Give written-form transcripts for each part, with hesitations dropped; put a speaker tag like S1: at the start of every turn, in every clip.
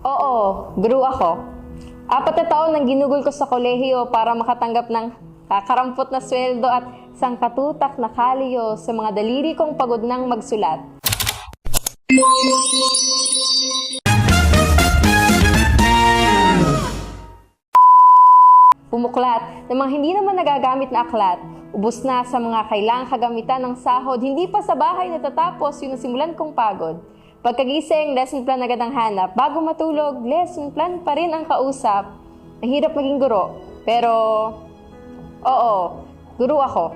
S1: Oo, guru ako. 4 na taon nang ginugol ko sa kolehiyo para makatanggap ng kakarampot na sweldo at sangkatutak na kalyo sa mga daliri kong pagod nang magsulat. Pumuklat ng mga hindi naman nagagamit na aklat, ubos na sa mga kailangang kagamitan ng sahod, hindi pa sa bahay natatapos yung nasimulan kong pagod. Pagkagising, lesson plan agad ang hanap. Bago matulog, lesson plan pa rin ang kausap. Mahirap maging guro, pero oo, guro ako.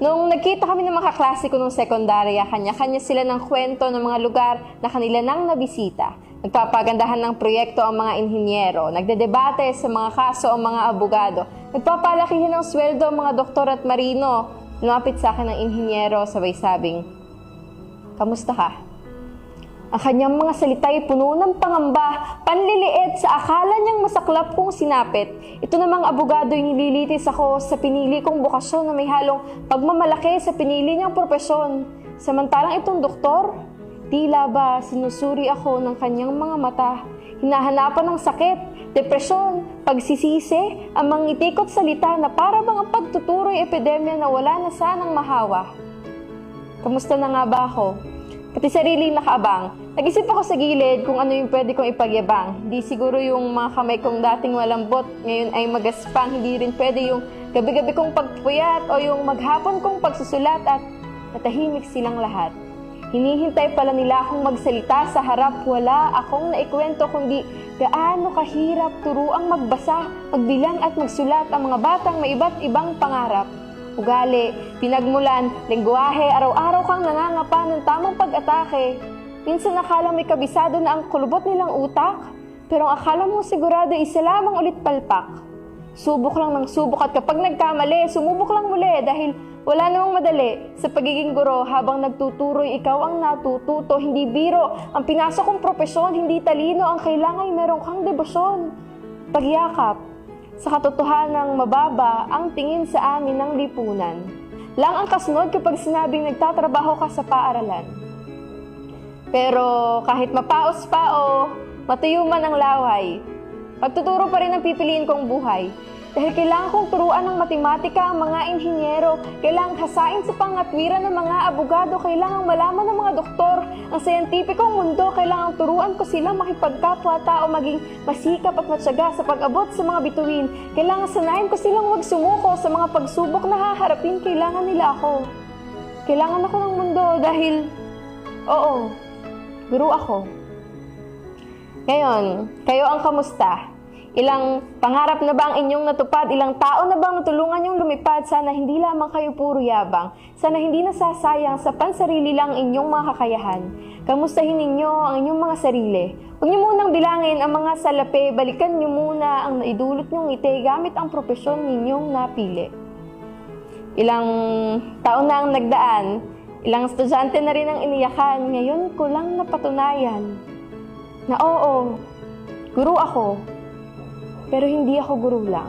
S1: Nung nagkita kami ng mga kaklase ko nung sekundarya, kanya-kanya sila ng kwento ng mga lugar na kanila nang nabisita. Nagpapagandahan ng proyekto ang mga inhinyero, nagdedebate sa mga kaso ang mga abogado, nagpapalakihin ng sweldo ang mga doktor at marino. Lumapit sa akin ng inhinyero, sabay sabing, "Kamusta ka?" Ang kanyang mga salita ay puno ng pangamba, panliliit sa akala niyang masaklap kong sinapit. Ito namang abogado ay nililitis ako sa pinili kong bokasyon na may halong pagmamalaki sa pinili niyang propesyon. Samantalang itong doktor, tila ba sinusuri ako ng kanyang mga mata. Hinahanapan ng sakit, depresyon, pagsisisi, ang mga itikot salita na para bang ang pagtuturoy epidemya na wala na sanang mahawa. Kamusta na nga ba ako? Pati sarili nakaabang. Nag-isip ako sa gilid kung ano yung pwede kong ipagyabang. Hindi siguro yung mga kamay kong dating malambot, ngayon ay magaspang. Hindi rin pwede yung gabi-gabi kong pagpuyat o yung maghapon kong pagsusulat at natahimik silang lahat. Hinihintay pala nila akong magsalita sa harap. Wala akong naikwento kundi gaano kahirap turuang magbasa, magbilang at magsulat ang mga batang may iba't ibang pangarap. Ugali, pinagmulan, lengguwahe, araw-araw kang nangangapa ng tamang pag-atake. Minsan akala may kabisado na ang kulubot nilang utak, pero ang akala mo sigurado isa lamang ulit palpak. Subok lang ng subok at kapag nagkamali, sumubok lang muli dahil wala namang madali. Sa pagiging guro, habang nagtuturoy, ikaw ang natututo, hindi biro. Ang pinasok kong propesyon, hindi talino, ang kailangan ay meron kang debosyon. Pagyakap. Sa katotohanang mababa ang tingin sa amin ng lipunan. Lang ang kasunod kapag sinabing nagtatrabaho ka sa paaralan. Pero kahit mapaos-pao, matuyo man ang laway, pagtuturo pa rin ang pipiliin kong buhay. Dahil kailangan kong turuan ng matematika ang mga inhinyero, kailangan hasain sa pangatwiran ng mga abogado, kailangan malaman ng mga doktor ang siyentipikong mundo, kailangan turuan ko silang makipagkapwa-tao, maging masikap at matyaga sa pag-abot sa mga bituin. Kailangan sanayin ko silang huwag sumuko sa mga pagsubok na haharapin, kailangan nila ako. Kailangan ako ng mundo dahil, oo, guro ako. Ngayon, kayo ang kamusta? Ilang pangarap na ba ang inyong natupad? Ilang tao na bang natulungan niyong lumipad? Sana hindi lamang kayo puro yabang. Sana hindi nasasayang sa pansarili lang inyong mga kakayahan. Kamustahin ninyo ang inyong mga sarili. Huwag niyo munang bilangin ang mga salapi. Balikan niyo muna ang naidulot niyong ngiti gamit ang propesyon ninyong napili. Ilang taon na ang nagdaan. Ilang estudyante na rin ang iniyakan. Ngayon ko lang napatunayan na oo, guro ako. Pero hindi ako guro lang.